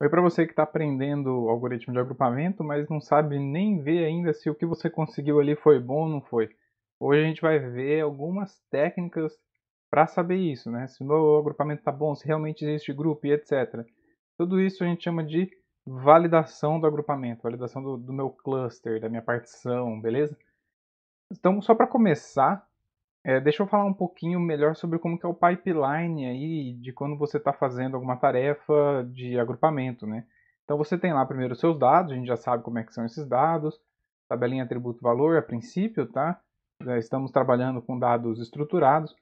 Oi para você que está aprendendo algoritmo de agrupamento, mas não sabe nem ver ainda se o que você conseguiu ali foi bom ou não foi. Hoje a gente vai ver algumas técnicas para saber isso, né? Se o meu agrupamento está bom, se realmente existe grupo e etc. Tudo isso a gente chama de validação do agrupamento, validação do meu cluster, da minha partição, beleza? Então, só para começar, deixa eu falar um pouquinho melhor sobre como que é o pipeline aí de quando você está fazendo alguma tarefa de agrupamento, né? Então você tem lá primeiro os seus dados, a gente já sabe como é que são esses dados, tabelinha atributo-valor a princípio, tá? Já estamos trabalhando com dados estruturados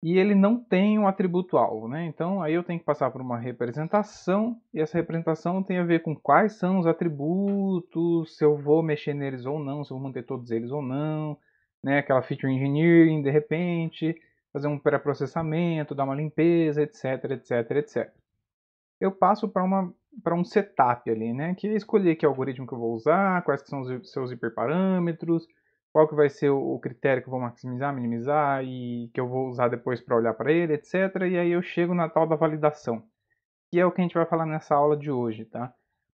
e ele não tem um atributo-alvo, né? Então aí eu tenho que passar por uma representação e essa representação tem a ver com quais são os atributos, se eu vou mexer neles ou não, se eu vou manter todos eles ou não, né? Aquela feature engineering de repente, fazer um pré-processamento, dar uma limpeza, etc, etc, etc. Eu passo para um setup ali, né? Que é escolher que algoritmo que eu vou usar, quais que são os seus hiperparâmetros, qual que vai ser o critério que eu vou maximizar, minimizar e que eu vou usar depois para olhar para ele, etc. E aí eu chego na tal da validação, que é o que a gente vai falar nessa aula de hoje, tá?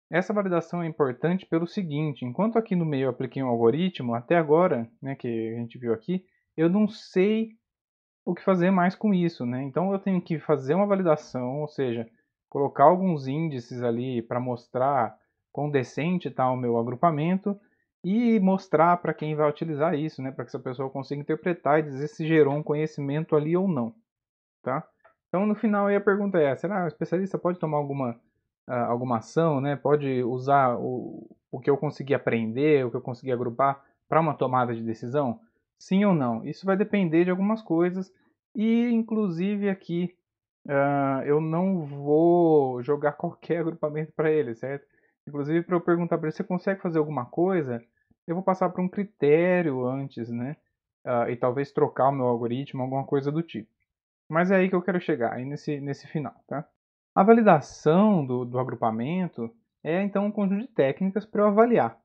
Essa validação é importante pelo seguinte, enquanto aqui no meio eu apliquei um algoritmo, até agora, né, que a gente viu aqui, eu não sei o que fazer mais com isso, né? Então eu tenho que fazer uma validação, ou seja, colocar alguns índices ali para mostrar quão decente está o meu agrupamento e mostrar para quem vai utilizar isso, né? Para que essa pessoa consiga interpretar e dizer se gerou um conhecimento ali ou não, tá? Então no final aí a pergunta é: será o especialista pode tomar alguma ação, né? Pode usar o que eu consegui aprender, o que eu consegui agrupar para uma tomada de decisão? Sim ou não? Isso vai depender de algumas coisas e, inclusive, aqui eu não vou jogar qualquer agrupamento para ele, certo? Inclusive, para eu perguntar para ele se consegue fazer alguma coisa, eu vou passar por um critério antes, né? E talvez trocar o meu algoritmo, alguma coisa do tipo. Mas é aí que eu quero chegar, aí nesse final, tá? A validação do agrupamento é então um conjunto de técnicas para eu avaliar,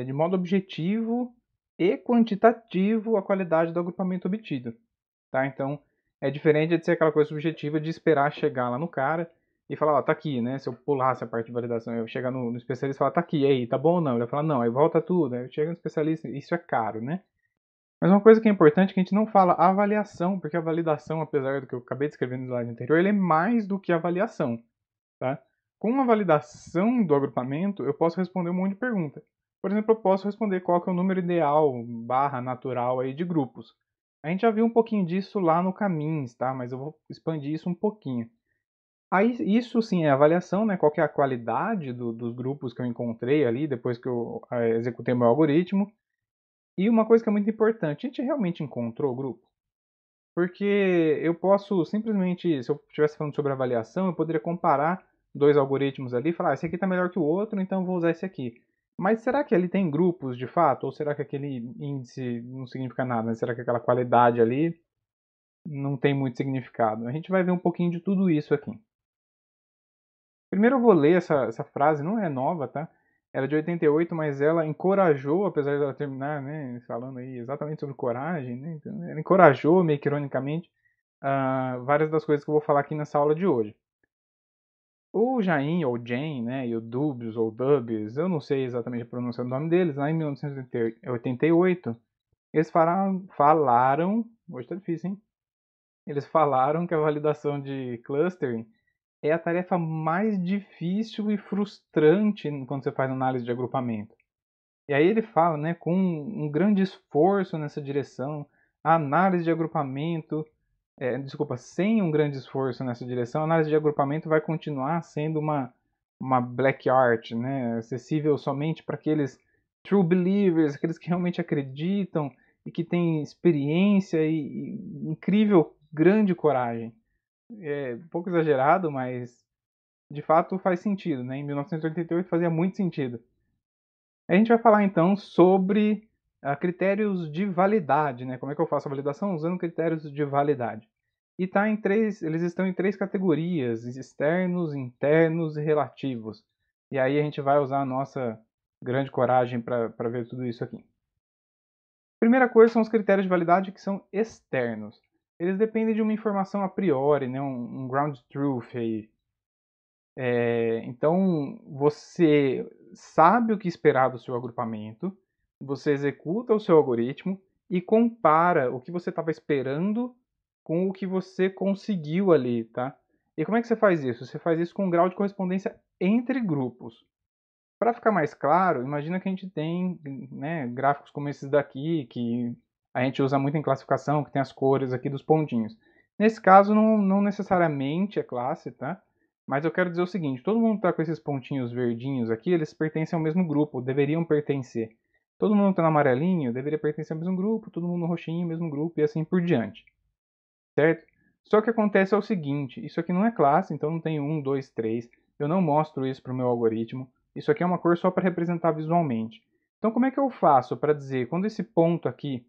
de modo objetivo e quantitativo, a qualidade do agrupamento obtido. Tá? Então, é diferente de ser aquela coisa subjetiva de esperar chegar lá no cara e falar, ó, tá aqui, né? Se eu pulasse a parte de validação, eu chegar no especialista e falar, tá aqui, e aí, tá bom ou não? Ele vai falar, não, aí volta tudo, aí eu chego no especialista, isso é caro, né? Mas uma coisa que é importante é que a gente não fala avaliação, porque a validação, apesar do que eu acabei de escrever no slide anterior, ele é mais do que avaliação, tá? Com uma validação do agrupamento, eu posso responder um monte de perguntas. Por exemplo, eu posso responder qual que é o número ideal, barra natural aí de grupos. A gente já viu um pouquinho disso lá no Caminhos, tá? Mas eu vou expandir isso um pouquinho. Aí, isso sim é avaliação, né? Qual que é a qualidade dos grupos que eu encontrei ali depois que eu executei meu algoritmo. E uma coisa que é muito importante, a gente realmente encontrou o grupo? Porque eu posso simplesmente, se eu estivesse falando sobre avaliação, eu poderia comparar dois algoritmos ali e falar, esse aqui está melhor que o outro, então eu vou usar esse aqui. Mas será que ele tem grupos de fato? Ou será que aquele índice não significa nada? Né? Será que aquela qualidade ali não tem muito significado? A gente vai ver um pouquinho de tudo isso aqui. Primeiro eu vou ler essa frase, não é nova, tá? Ela é de 88, mas ela encorajou, apesar de ela terminar, né, falando aí exatamente sobre coragem, né? Então, ela encorajou, meio que ironicamente, várias das coisas que eu vou falar aqui nessa aula de hoje. O Jain, ou Jane, né, e o Dubs, ou Dubs, eu não sei exatamente a pronúncia do nome deles, lá em 1988, eles falaram, hoje tá difícil, hein? Eles falaram que a validação de clustering é a tarefa mais difícil e frustrante quando você faz análise de agrupamento. E aí ele fala, né, com um grande esforço nessa direção, a análise de agrupamento, desculpa, sem um grande esforço nessa direção, a análise de agrupamento vai continuar sendo uma black art, né, acessível somente para aqueles true believers, aqueles que realmente acreditam e que têm experiência e incrível, grande coragem. É um pouco exagerado, mas de fato faz sentido, né? Em 1988 fazia muito sentido. A gente vai falar então sobre critérios de validade, né? Como é que eu faço a validação? Usando critérios de validade. E eles estão em três categorias: externos, internos e relativos. E aí a gente vai usar a nossa grande coragem para ver tudo isso aqui. Primeira coisa são os critérios de validade que são externos. Eles dependem de uma informação a priori, né? Um ground truth aí. Então, você sabe o que esperar do seu agrupamento, você executa o seu algoritmo e compara o que você estava esperando com o que você conseguiu ali, tá? E como é que você faz isso? Você faz isso com um grau de correspondência entre grupos. Para ficar mais claro, imagina que a gente tem, né, gráficos como esses daqui, que a gente usa muito em classificação, que tem as cores aqui dos pontinhos. Nesse caso, não necessariamente é classe, tá? Mas eu quero dizer o seguinte, todo mundo está com esses pontinhos verdinhos aqui, eles pertencem ao mesmo grupo, deveriam pertencer. Todo mundo está no amarelinho, deveria pertencer ao mesmo grupo, todo mundo no roxinho, mesmo grupo, e assim por diante, certo? Só que acontece é o seguinte, isso aqui não é classe, então não tem 1, 2, 3, eu não mostro isso para o meu algoritmo, isso aqui é uma cor só para representar visualmente. Então como é que eu faço para dizer, quando esse ponto aqui,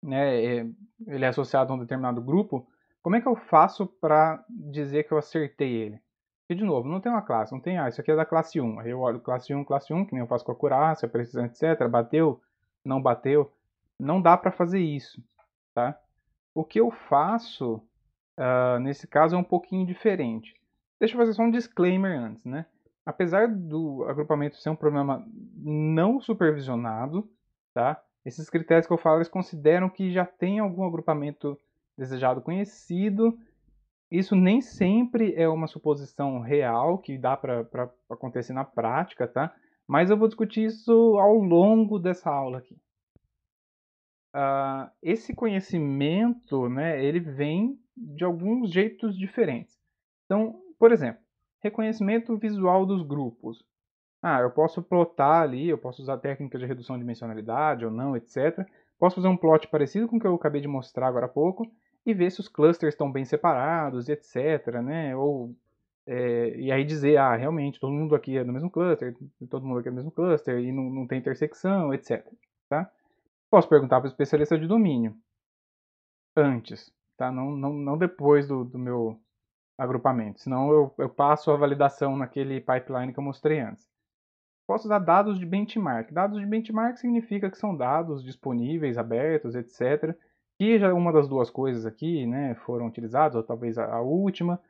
né, ele é associado a um determinado grupo, como é que eu faço para dizer que eu acertei ele? E de novo, não tem uma classe, não tem, isso aqui é da classe 1, aí eu olho classe 1, que nem eu faço com a acurácia, precisão, etc, bateu, não bateu, não dá para fazer isso, tá? O que eu faço nesse caso é um pouquinho diferente. Deixa eu fazer só um disclaimer antes, né? Apesar do agrupamento ser um problema não supervisionado, tá? Esses critérios que eu falo, eles consideram que já tem algum agrupamento desejado conhecido. Isso nem sempre é uma suposição real que dá para acontecer na prática, tá? Mas eu vou discutir isso ao longo dessa aula aqui. Esse conhecimento, né, ele vem de alguns jeitos diferentes. Então, por exemplo, reconhecimento visual dos grupos. Eu posso plotar ali, eu posso usar técnicas de redução de dimensionalidade ou não, etc. Posso fazer um plot parecido com o que eu acabei de mostrar agora há pouco e ver se os clusters estão bem separados, etc. Né? E aí dizer, realmente, todo mundo aqui é do mesmo cluster, todo mundo aqui é do mesmo cluster e não tem intersecção, etc. Tá? Posso perguntar para o especialista de domínio antes, tá? Não depois do meu agrupamento, senão eu passo a validação naquele pipeline que eu mostrei antes. Posso usar dados de benchmark. Dados de benchmark significa que são dados disponíveis, abertos, etc. Que já uma das duas coisas aqui, né, foram utilizados, ou talvez a última,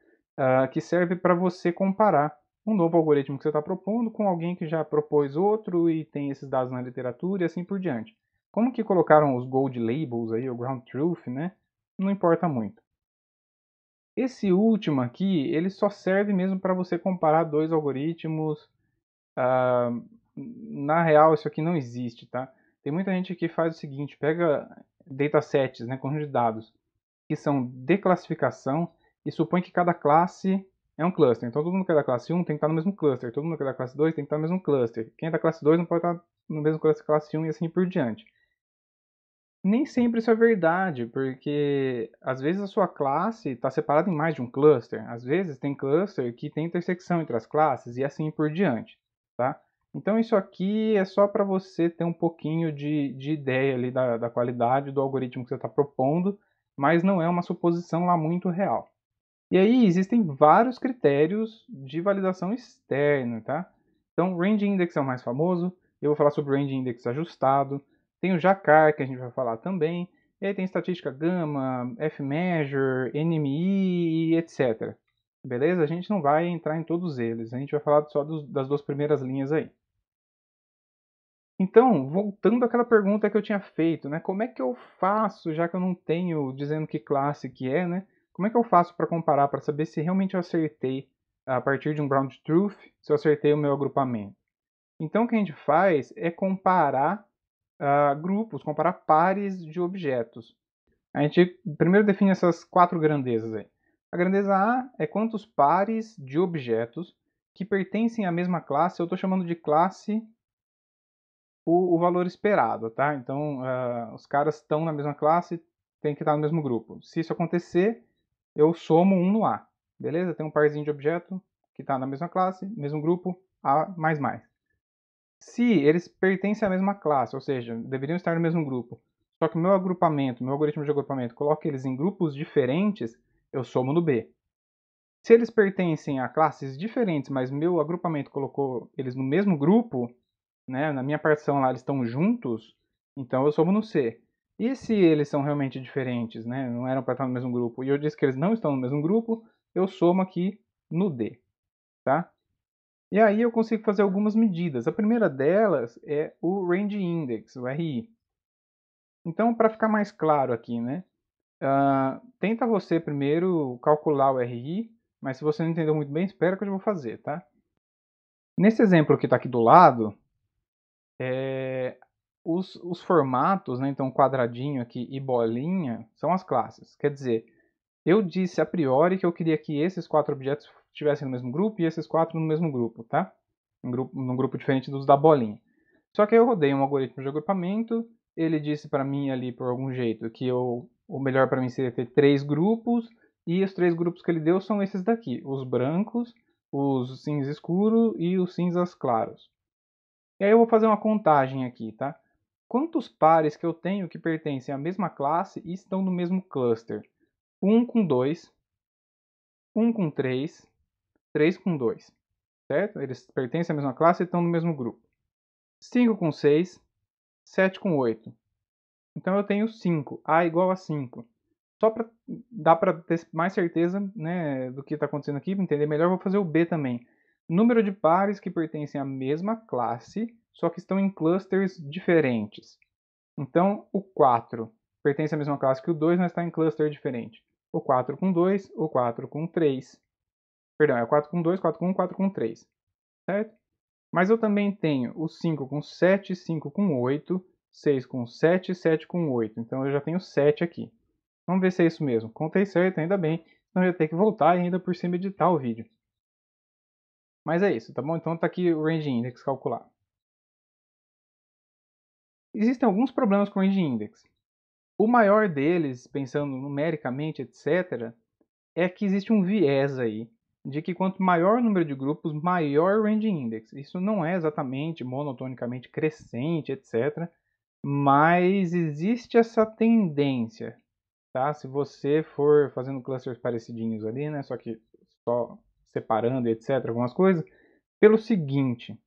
que serve para você comparar um novo algoritmo que você está propondo com alguém que já propôs outro e tem esses dados na literatura e assim por diante. Como que colocaram os gold labels aí, o ground truth, né? Não importa muito. Esse último aqui, ele só serve mesmo para você comparar dois algoritmos. Na real, isso aqui não existe, tá? Tem muita gente que faz o seguinte, pega datasets, né, conjunto de dados, que são de classificação e supõe que cada classe é um cluster. Então todo mundo que é da classe 1 tem que estar no mesmo cluster, todo mundo que é da classe 2 tem que estar no mesmo cluster. Quem é da classe 2 não pode estar no mesmo cluster que a classe 1 e assim por diante. Nem sempre isso é verdade, porque às vezes a sua classe está separada em mais de um cluster. Às vezes tem cluster que tem intersecção entre as classes e assim por diante, tá? Então isso aqui é só para você ter um pouquinho de ideia ali da qualidade do algoritmo que você está propondo, mas não é uma suposição lá muito real. E aí existem vários critérios de validação externa, tá? Então, Range Index é o mais famoso. Eu vou falar sobre o Range Index ajustado. Tem o JACAR, que a gente vai falar também. E aí tem estatística gama, F-measure, NMI, etc. Beleza? A gente não vai entrar em todos eles. A gente vai falar só das duas primeiras linhas aí. Então, voltando àquela pergunta que eu tinha feito, né? Como é que eu faço, já que eu não tenho dizendo que classe que é, né? Como é que eu faço para comparar, para saber se realmente eu acertei a partir de um ground truth, se eu acertei o meu agrupamento? Então, o que a gente faz é comparar grupos, comparar pares de objetos. A gente primeiro define essas quatro grandezas aí. A grandeza A é quantos pares de objetos que pertencem à mesma classe, eu estou chamando de classe o valor esperado, tá? Então, os caras estão na mesma classe, tem que estar no mesmo grupo. Se isso acontecer, eu somo um no A, beleza? Tem um parzinho de objeto que está na mesma classe, mesmo grupo, A mais mais. Se eles pertencem à mesma classe, ou seja, deveriam estar no mesmo grupo, só que o meu agrupamento, meu algoritmo de agrupamento, coloca eles em grupos diferentes, eu somo no B. Se eles pertencem a classes diferentes, mas meu agrupamento colocou eles no mesmo grupo, né, na minha partição lá eles estão juntos, então eu somo no C. E se eles são realmente diferentes, né, não eram para estar no mesmo grupo, e eu disse que eles não estão no mesmo grupo, eu somo aqui no D. tá? E aí eu consigo fazer algumas medidas. A primeira delas é o Range Index, o RI. Então, para ficar mais claro aqui, né? Tenta você primeiro calcular o RI, mas se você não entendeu muito bem, espera que eu já vou fazer, tá? Nesse exemplo que está aqui do lado, os formatos, né? Então quadradinho aqui e bolinha, são as classes. Quer dizer, eu disse a priori que eu queria que esses 4 objetos estivessem no mesmo grupo e esses 4 no mesmo grupo, tá? Num grupo diferente dos da bolinha. Só que eu rodei um algoritmo de agrupamento, ele disse para mim ali por algum jeito que o melhor para mim seria ter 3 grupos, e os 3 grupos que ele deu são esses daqui, os brancos, os cinza escuro e os cinzas claros. E aí eu vou fazer uma contagem aqui, tá? Quantos pares que eu tenho que pertencem à mesma classe e estão no mesmo cluster? 1 com 2, 1 com 3, 3 com 2, certo? Eles pertencem à mesma classe e estão no mesmo grupo. 5 com 6, 7 com 8. Então eu tenho 5, A igual a 5. Só para dar para ter mais certeza, né, do que está acontecendo aqui, para entender melhor, vou fazer o B também. Número de pares que pertencem à mesma classe, só que estão em clusters diferentes. Então, o 4 pertence à mesma classe que o 2, mas está em cluster diferente. O 4 com 2, o 4 com 3. Perdão, é o 4 com 2, 4 com 1, 4 com 3. Certo? Mas eu também tenho o 5 com 7, 5 com 8, 6 com 7, 7 com 8. Então eu já tenho 7 aqui. Vamos ver se é isso mesmo. Contei certo, ainda bem. Senão eu ia ter que voltar e ainda por cima editar o vídeo. Mas é isso, tá bom? Então tá aqui o Range Index calculado. Existem alguns problemas com o Range Index. O maior deles, pensando numericamente, etc., é que existe um viés aí, de que quanto maior o número de grupos, maior o Range Index. Isso não é exatamente monotonicamente crescente, etc., mas existe essa tendência, tá? Se você for fazendo clusters parecidinhos ali, né, só separando, etc., algumas coisas, pelo seguinte,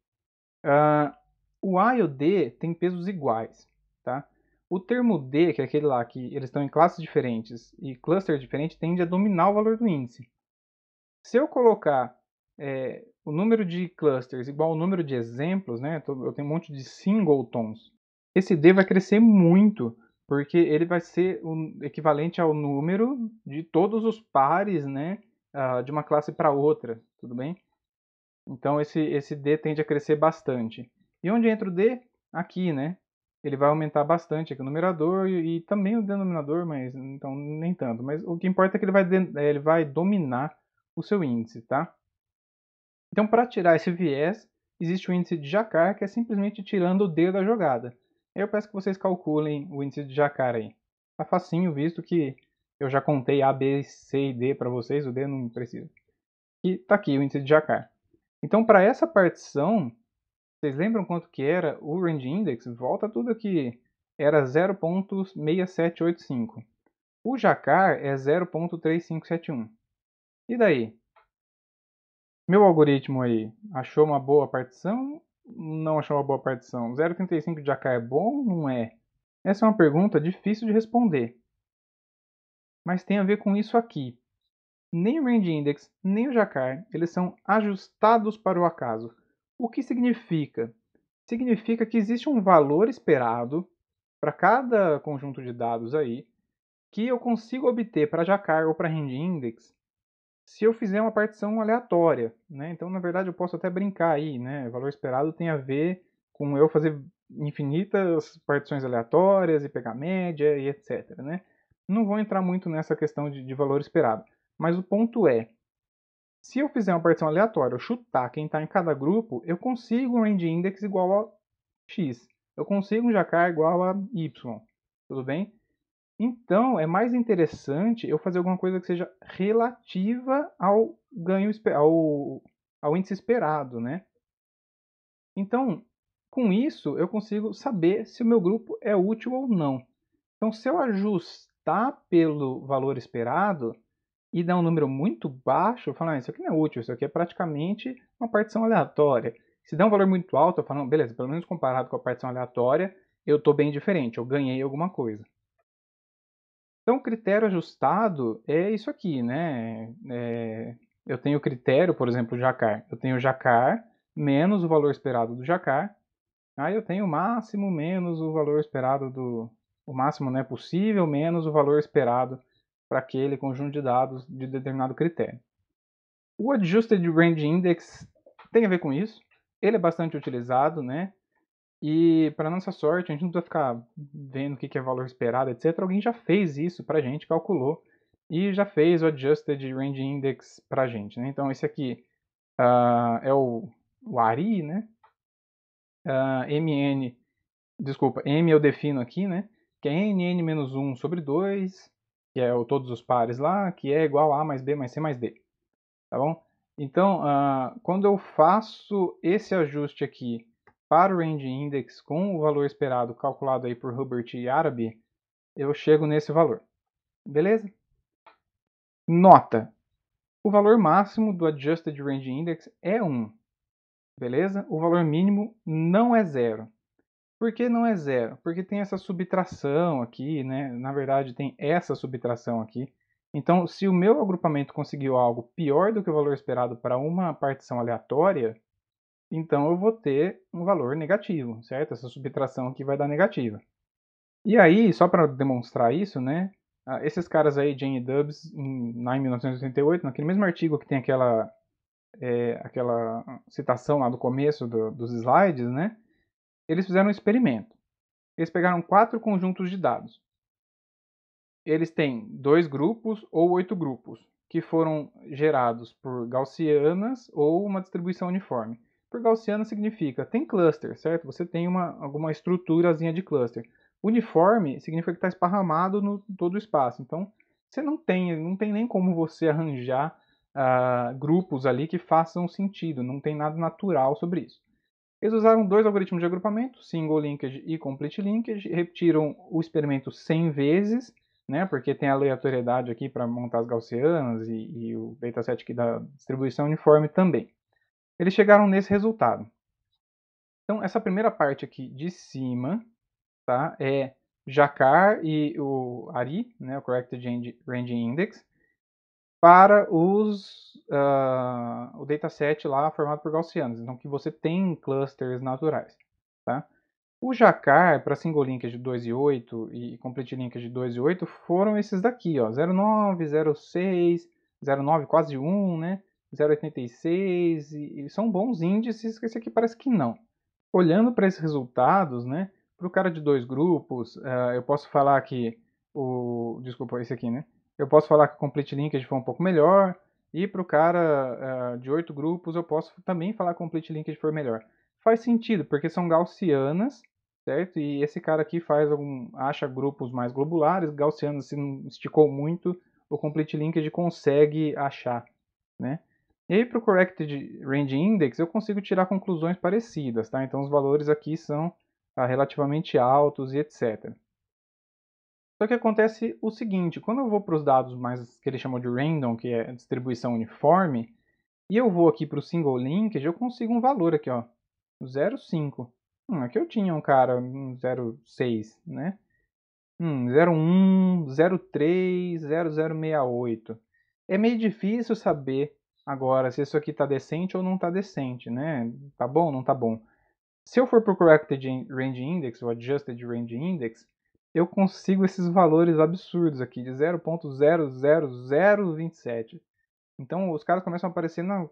o A e o D têm pesos iguais, tá? O termo D, que é aquele lá que eles estão em classes diferentes e clusters diferentes, tende a dominar o valor do índice. Se eu colocar o número de clusters igual ao número de exemplos, né, eu tenho um monte de singletons, esse D vai crescer muito, porque ele vai ser o equivalente ao número de todos os pares, né, de uma classe para outra, tudo bem? Então esse D tende a crescer bastante. E onde entra o D? Aqui, né? Ele vai aumentar bastante aqui o numerador e também o denominador, mas então nem tanto. Mas o que importa é que ele vai dominar o seu índice, tá? Então, para tirar esse viés, existe o índice de Jacquard, que é simplesmente tirando o D da jogada. Aí eu peço que vocês calculem o índice de Jacquard aí. Tá facinho, visto que eu já contei A, B, C e D para vocês, o D não precisa. E tá aqui o índice de Jacquard. Então, para essa partição, vocês lembram quanto que era o Range Index? Volta tudo aqui. Era 0.6785. O Jacquard é 0.3571. E daí? Meu algoritmo aí achou uma boa partição? Não achou uma boa partição? 0,35 de Jacquard é bom? Não é? Essa é uma pergunta difícil de responder. Mas tem a ver com isso aqui. Nem o Range Index, nem o Jacquard, eles são ajustados para o acaso. O que significa? Significa que existe um valor esperado para cada conjunto de dados aí que eu consigo obter para Jacquard ou para Range Index se eu fizer uma partição aleatória, né? Então, na verdade, eu posso até brincar aí, né? O valor esperado tem a ver com eu fazer infinitas partições aleatórias e pegar média e etc, né? Não vou entrar muito nessa questão de valor esperado, mas o ponto é, se eu fizer uma partição aleatória, eu chutar quem está em cada grupo, eu consigo um range index igual a x. Eu consigo um Jacquard igual a y. Tudo bem? Então, é mais interessante eu fazer alguma coisa que seja relativa ao ganho ao índice esperado, né? Então, com isso, eu consigo saber se o meu grupo é útil ou não. Então, se eu ajustar pelo valor esperado e dar um número muito baixo, eu falo, isso aqui não é útil, isso aqui é praticamente uma partição aleatória. Se der um valor muito alto, eu falo, não, beleza, pelo menos comparado com a partição aleatória, eu estou bem diferente, eu ganhei alguma coisa. Então, o critério ajustado é isso aqui, né? eu tenho o critério, por exemplo, Jacar. Eu tenho Jacar menos o valor esperado do Jacar. Aí eu tenho o máximo menos o valor esperado do... O máximo, né, possível menos o valor esperado para aquele conjunto de dados de determinado critério. O Adjusted Range Index tem a ver com isso. Ele é bastante utilizado, né? E para nossa sorte, a gente não precisa ficar vendo o que é valor esperado, etc. Alguém já fez isso para a gente, calculou e já fez o Adjusted Range Index para a gente, né? Então esse aqui é o ARI, né? MN, desculpa, M eu defino aqui, né? Que é NN-1 sobre 2, que é todos os pares lá, que é igual a mais B mais C mais D. Tá bom? Então, quando eu faço esse ajuste aqui para o Range Index com o valor esperado calculado aí por Hubert e Arabi, eu chego nesse valor. Beleza? Nota: o valor máximo do Adjusted Range Index é 1. Beleza? O valor mínimo não é 0. Por que não é 0? Porque tem essa subtração aqui, né? Na verdade, tem essa subtração aqui. Então, se o meu agrupamento conseguiu algo pior do que o valor esperado para uma partição aleatória, então eu vou ter um valor negativo, certo? Essa subtração aqui vai dar negativa. E aí, só para demonstrar isso, né? Esses caras aí, Jane e Dubs, lá em 1988, naquele mesmo artigo que tem aquela citação lá do começo dos slides, né? Eles fizeram um experimento. Eles pegaram 4 conjuntos de dados. Eles têm 2 grupos ou 8 grupos, que foram gerados por gaussianas ou uma distribuição uniforme. Por gaussiana significa, tem cluster, certo? Você tem alguma estruturazinha de cluster. Uniforme significa que está esparramado no todo o espaço. Então, você não tem nem como você arranjar grupos ali que façam sentido. Não tem nada natural sobre isso. Eles usaram 2 algoritmos de agrupamento, Single Linkage e Complete Linkage, repetiram o experimento 100 vezes, né, porque tem aleatoriedade aqui para montar as gaussianas e o dataset aqui da distribuição uniforme também. Eles chegaram nesse resultado. Então, essa primeira parte aqui de cima, tá, é Jacar e o ARI, né, o Corrected Range Index, para o dataset lá formado por gaussianos, então que você tem clusters naturais. Tá? O Jacar para single linkage 2 e 8 e complete linkage 2 e 8 foram esses daqui, ó, 0,9, 0,6, 0,9 quase 1, né? 0,86 e são bons índices, esse aqui parece que não. Olhando para esses resultados, né? Para o cara de 2 grupos, eu posso falar que desculpa, esse aqui, né? Eu posso falar que o complete linkage foi um pouco melhor e para o cara de 8 grupos eu posso também falar que o complete linkage foi melhor. Faz sentido, porque são gaussianas, certo? E esse cara aqui acha grupos mais globulares, gaussianos se não esticou muito, o complete linkage consegue achar, né? E aí para o Corrected Range Index eu consigo tirar conclusões parecidas, tá? Então os valores aqui são relativamente altos e etc. Só que acontece o seguinte, quando eu vou para os dados mais que ele chamou de random, que é distribuição uniforme, e eu vou aqui para o single linkage, eu consigo um valor aqui, ó, 0,5. Aqui eu tinha um cara, 0,6, né? 0,1, 0,3, 0,068. É meio difícil saber agora se isso aqui está decente ou não está decente, né? Tá bom ou não tá bom? Se eu for para o Corrected Range Index, ou Adjusted Range Index, eu consigo esses valores absurdos aqui, de 0,00027. Então os caras começam a aparecer na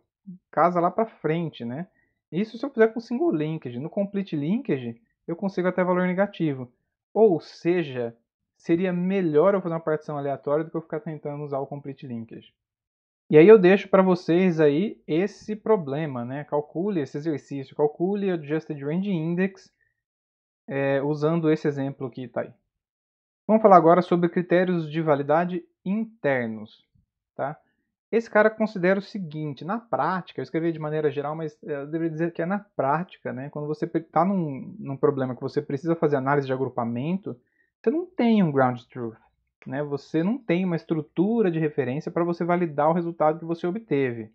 casa lá para frente, né? Isso se eu fizer com single linkage. No complete linkage, eu consigo até valor negativo. Ou seja, seria melhor eu fazer uma partição aleatória do que eu ficar tentando usar o complete linkage. E aí eu deixo para vocês aí esse problema, né? Calcule esse exercício, calcule o Adjusted Range Index usando esse exemplo que está aí. Vamos falar agora sobre critérios de validade internos, tá? Esse cara considera o seguinte, na prática, eu escrevi de maneira geral, mas eu deveria dizer que é na prática, né? Quando você está num problema que você precisa fazer análise de agrupamento, você não tem um ground truth, né? Você não tem uma estrutura de referência para você validar o resultado que você obteve.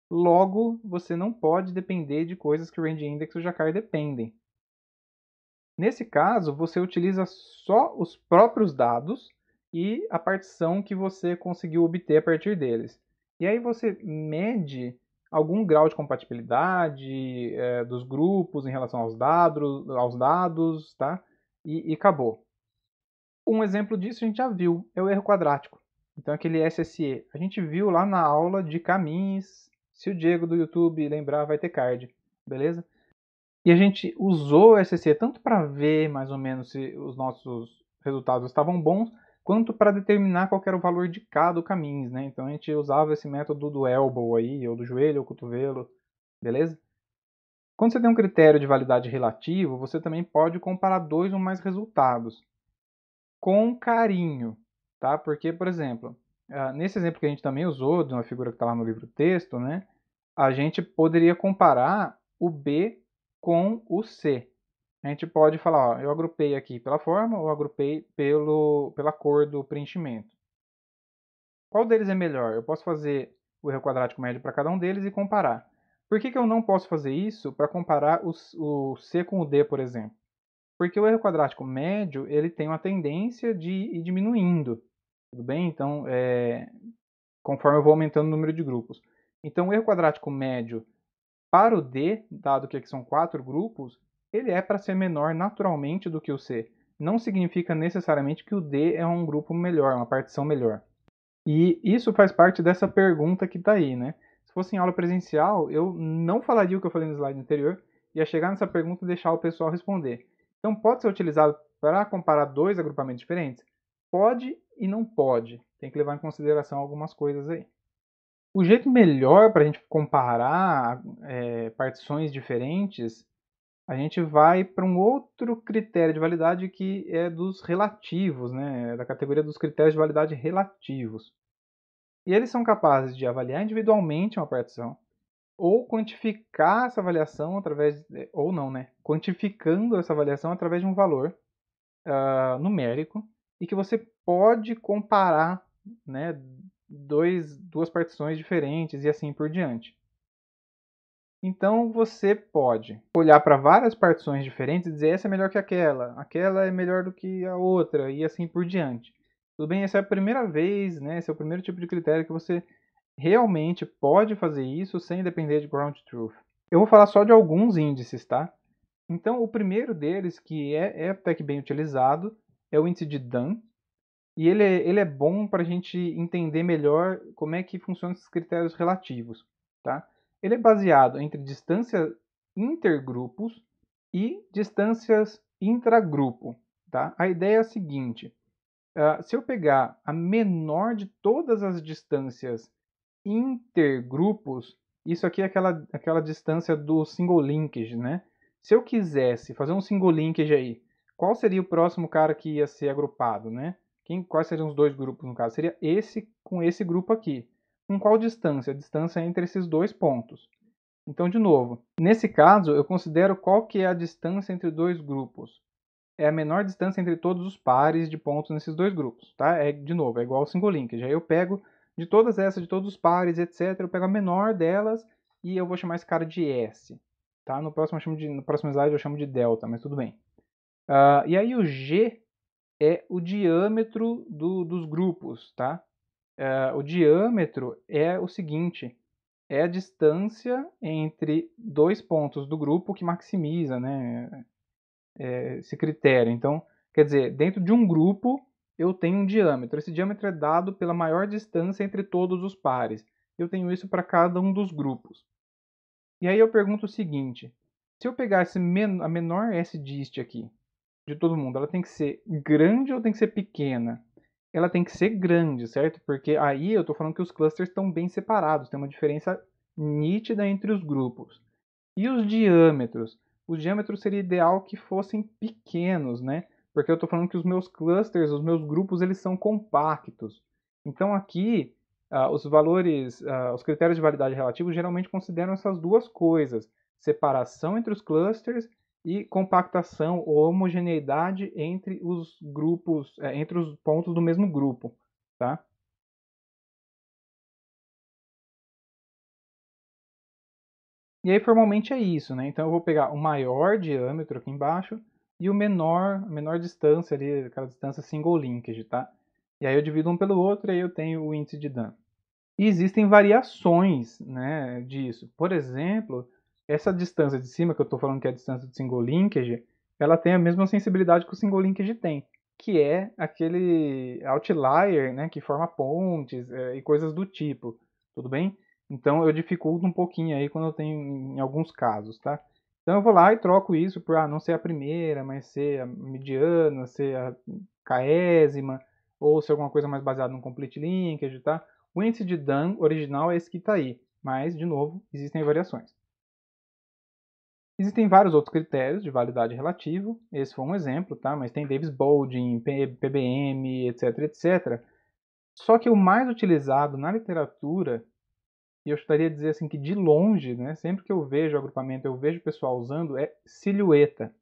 Logo, você não pode depender de coisas que o Range Index e o Jacar dependem. Nesse caso, você utiliza só os próprios dados e a partição que você conseguiu obter a partir deles. E aí você mede algum grau de compatibilidade dos grupos em relação aos dados, tá? E acabou. Um exemplo disso a gente já viu, é o erro quadrático. Então aquele SSE, a gente viu lá na aula de caminhos, se o Diego do YouTube lembrar vai ter card, beleza? E a gente usou o SSE tanto para ver mais ou menos se os nossos resultados estavam bons, quanto para determinar qual era o valor de cada caminho, né? Então a gente usava esse método do elbow aí, ou do joelho, ou cotovelo, beleza? Quando você tem um critério de validade relativo, você também pode comparar dois ou mais resultados com carinho, tá? Porque, por exemplo, nesse exemplo que a gente também usou, de uma figura que está lá no livro texto, né? A gente poderia comparar o B com o C. A gente pode falar, ó, eu agrupei aqui pela forma ou agrupei pela cor do preenchimento. Qual deles é melhor? Eu posso fazer o erro quadrático médio para cada um deles e comparar. Por que eu não posso fazer isso para comparar o C com o D, por exemplo? Porque o erro quadrático médio ele tem uma tendência de ir diminuindo, tudo bem? Então, conforme eu vou aumentando o número de grupos. Então, o erro quadrático médio para o D, dado que aqui são 4 grupos, ele é para ser menor naturalmente do que o C. Não significa necessariamente que o D é um grupo melhor, uma partição melhor. E isso faz parte dessa pergunta que está aí, né? Se fosse em aula presencial, eu não falaria o que eu falei no slide anterior, ia chegar nessa pergunta e deixar o pessoal responder. Então, pode ser utilizado para comparar dois agrupamentos diferentes? Pode e não pode. Tem que levar em consideração algumas coisas aí. O jeito melhor para a gente comparar partições diferentes, a gente vai para um outro critério de validade que é dos relativos, né? Da categoria dos critérios de validade relativos. E eles são capazes de avaliar individualmente uma partição, ou quantificar essa avaliação através, ou não, né? Quantificando essa avaliação através de um valor numérico, e que você pode comparar, né, duas partições diferentes e assim por diante. Então você pode olhar para várias partições diferentes e dizer essa é melhor que aquela é melhor do que a outra e assim por diante. Tudo bem, essa é a primeira vez, né, esse é o primeiro tipo de critério que você realmente pode fazer isso sem depender de ground truth. Eu vou falar só de alguns índices, tá? Então, o primeiro deles, que é até que bem utilizado, é o índice de Dunn. E ele é bom para a gente entender melhor como é que funcionam esses critérios relativos, tá? Ele é baseado entre distâncias intergrupos e distâncias intragrupo, tá? A ideia é a seguinte, se eu pegar a menor de todas as distâncias intergrupos, isso aqui é aquela distância do single linkage, né? Se eu quisesse fazer um single linkage aí, qual seria o próximo cara que ia ser agrupado, né? Quais seriam os dois grupos no caso? Seria esse com esse grupo aqui. Com qual distância? A distância entre esses dois pontos. Então, de novo, nesse caso, eu considero qual que é a distância entre dois grupos. É a menor distância entre todos os pares de pontos nesses dois grupos, tá? De novo, é igual ao single linkage. Aí eu pego de todas essas, de todos os pares, etc. Eu pego a menor delas e eu vou chamar esse cara de S. Tá? No próximo slide eu chamo de delta, mas tudo bem. E aí o G é o diâmetro dos grupos. Tá? O diâmetro é o seguinte, é a distância entre dois pontos do grupo que maximiza, né, esse critério. Então, quer dizer, dentro de um grupo eu tenho um diâmetro. Esse diâmetro é dado pela maior distância entre todos os pares. Eu tenho isso para cada um dos grupos. E aí eu pergunto o seguinte, se eu pegar a menor S-dist aqui, de todo mundo, ela tem que ser grande ou tem que ser pequena? Ela tem que ser grande, certo? Porque aí eu estou falando que os clusters estão bem separados, tem uma diferença nítida entre os grupos. E os diâmetros? Os diâmetros seria ideal que fossem pequenos, né? Porque eu estou falando que os meus clusters, os meus grupos, eles são compactos. Então aqui, os valores, os critérios de validade relativos geralmente consideram essas duas coisas. Separação entre os clusters e compactação ou homogeneidade entre os grupos, entre os pontos do mesmo grupo, tá? E aí formalmente é isso, né? Então eu vou pegar o maior diâmetro aqui embaixo e a menor distância ali, aquela distância single linkage, tá? E aí eu divido um pelo outro e aí eu tenho o índice de Dunn. E existem variações, né, disso. Por exemplo, essa distância de cima, que eu estou falando que é a distância de single linkage, ela tem a mesma sensibilidade que o single linkage tem, que é aquele outlier, né, que forma pontes e coisas do tipo, tudo bem? Então eu dificulto um pouquinho aí quando eu tenho em alguns casos, tá? Então eu vou lá e troco isso por não ser a primeira, mas ser a mediana, ser a késima, ou ser alguma coisa mais baseada no complete linkage, tá? O índice de Dunn original é esse que está aí, mas, de novo, existem variações. Existem vários outros critérios de validade relativo, esse foi um exemplo, tá? Mas tem Davis-Baldwin, PBM, etc, etc. Só que o mais utilizado na literatura, e eu estaria a dizer assim que de longe, né, sempre que eu vejo agrupamento, eu vejo o pessoal usando, é silhueta.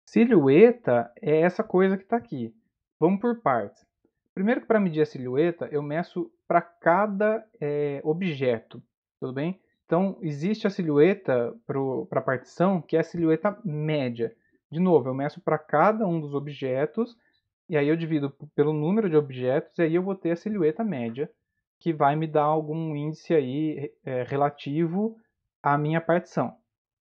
Silhueta é essa coisa que está aqui. Vamos por partes. Primeiro que para medir a silhueta, eu meço para cada objeto, tudo bem? Então, existe a silhueta para a partição, que é a silhueta média. De novo, eu meço para cada um dos objetos, e aí eu divido pelo número de objetos, e aí eu vou ter a silhueta média, que vai me dar algum índice aí relativo à minha partição,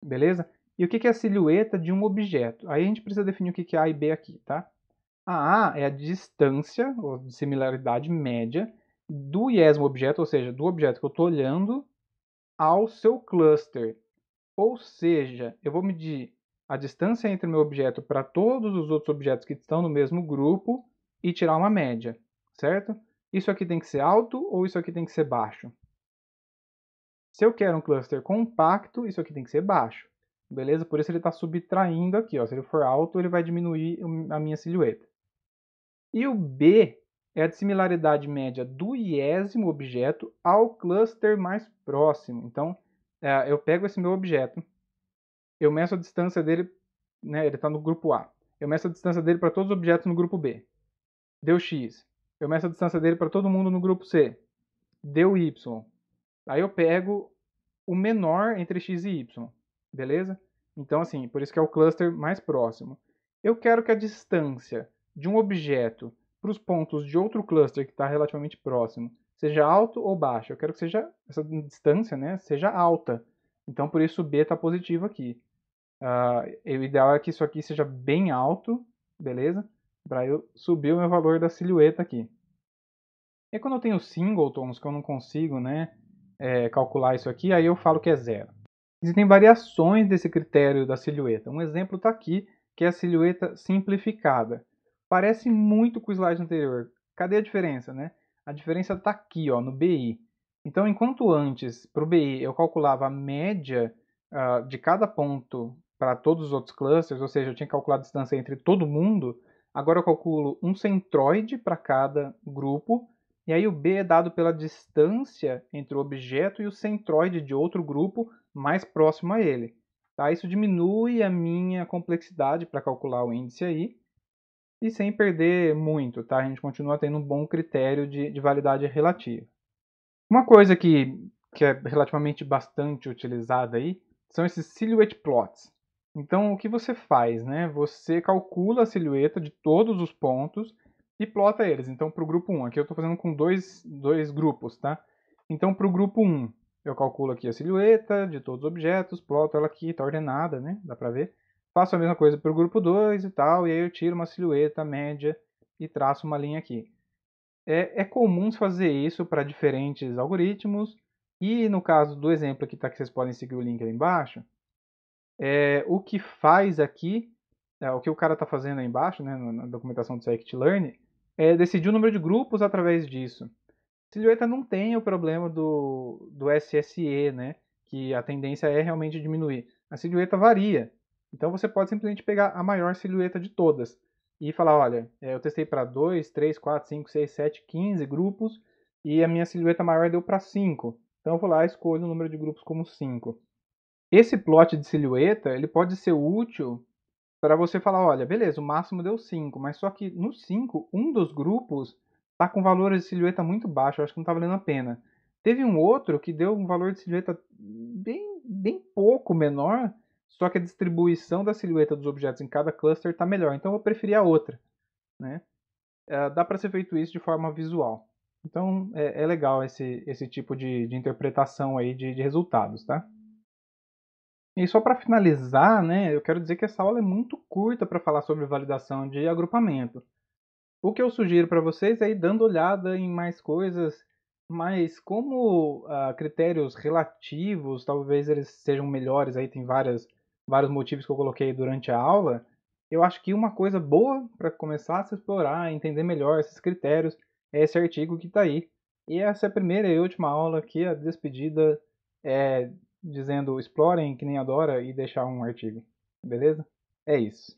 beleza? E o que é a silhueta de um objeto? Aí a gente precisa definir o que é A e B aqui, tá? A é a distância, ou similaridade média, do iésimo objeto, ou seja, do objeto que eu estou olhando, ao seu cluster. Ou seja, eu vou medir a distância entre o meu objeto para todos os outros objetos que estão no mesmo grupo e tirar uma média, certo? Isso aqui tem que ser alto ou isso aqui tem que ser baixo? Se eu quero um cluster compacto, isso aqui tem que ser baixo. Beleza? Por isso ele está subtraindo aqui. Ó. Se ele for alto, ele vai diminuir a minha silhueta. E o B é a dissimilaridade média do iésimo objeto ao cluster mais próximo. Então, eu pego esse meu objeto, eu meço a distância dele, né, ele está no grupo A. Eu meço a distância dele para todos os objetos no grupo B. Deu X. Eu meço a distância dele para todo mundo no grupo C. Deu Y. Aí eu pego o menor entre x e y, beleza? Então, assim, por isso que é o cluster mais próximo. Eu quero que a distância de um objeto para os pontos de outro cluster que está relativamente próximo seja alto ou baixo. Eu quero que seja essa distância, né, seja alta. Então, por isso o B está positivo aqui. O ideal é que isso aqui seja bem alto, beleza? Para eu subir o meu valor da silhueta aqui. E quando eu tenho singletons, que eu não consigo, né, calcular isso aqui, aí eu falo que é zero. Existem variações desse critério da silhueta. Um exemplo está aqui, que é a silhueta simplificada. Parece muito com o slide anterior. Cadê a diferença, né? A diferença está aqui, ó, no BI. Então, enquanto antes, para o BI, eu calculava a média de cada ponto para todos os outros clusters, ou seja, eu tinha que calcular a distância entre todo mundo, agora eu calculo um centroide para cada grupo, e aí o B é dado pela distância entre o objeto e o centroide de outro grupo mais próximo a ele. Tá? Isso diminui a minha complexidade para calcular o índice aí, e sem perder muito, tá? A gente continua tendo um bom critério de validade relativa. Uma coisa que é relativamente bastante utilizada aí são esses silhouette plots. Então, o que você faz, né? Você calcula a silhueta de todos os pontos e plota eles. Então, para o grupo 1, aqui eu estou fazendo com dois grupos, tá? Então, para o grupo 1, eu calculo aqui a silhueta de todos os objetos, ploto ela aqui, está ordenada, né? Dá para ver. Faço a mesma coisa para o grupo 2 e tal, e aí eu tiro uma silhueta média e traço uma linha aqui. É comum fazer isso para diferentes algoritmos, e no caso do exemplo aqui, tá, que vocês podem seguir o link aí embaixo, o que faz aqui, o que o cara está fazendo aí embaixo, né, na documentação do scikit-learn, é decidir o número de grupos através disso. Silhueta não tem o problema do SSE, né, que a tendência é realmente diminuir. A silhueta varia. Então você pode simplesmente pegar a maior silhueta de todas e falar, olha, eu testei para 2, 3, 4, 5, 6, 7, 15 grupos e a minha silhueta maior deu para 5. Então eu vou lá e escolho o número de grupos como 5. Esse plot de silhueta, ele pode ser útil para você falar, olha, beleza, o máximo deu 5, mas só que no 5, um dos grupos está com valores de silhueta muito baixo, eu acho que não está valendo a pena. Teve um outro que deu um valor de silhueta bem pouco menor, só que a distribuição da silhueta dos objetos em cada cluster está melhor, então eu vou preferir a outra. Né? Dá para ser feito isso de forma visual. Então é legal esse tipo de interpretação aí de resultados, tá? E só para finalizar, né, eu quero dizer que essa aula é muito curta para falar sobre validação de agrupamento. O que eu sugiro para vocês é ir dando olhada em mais coisas, mas como critérios relativos, talvez eles sejam melhores, aí tem vários motivos que eu coloquei durante a aula, eu acho que uma coisa boa para começar a se explorar, entender melhor esses critérios, é esse artigo que está aí. E essa é a primeira e última aula aqui, a despedida, é dizendo explorem que nem adora e deixar um artigo, beleza? É isso.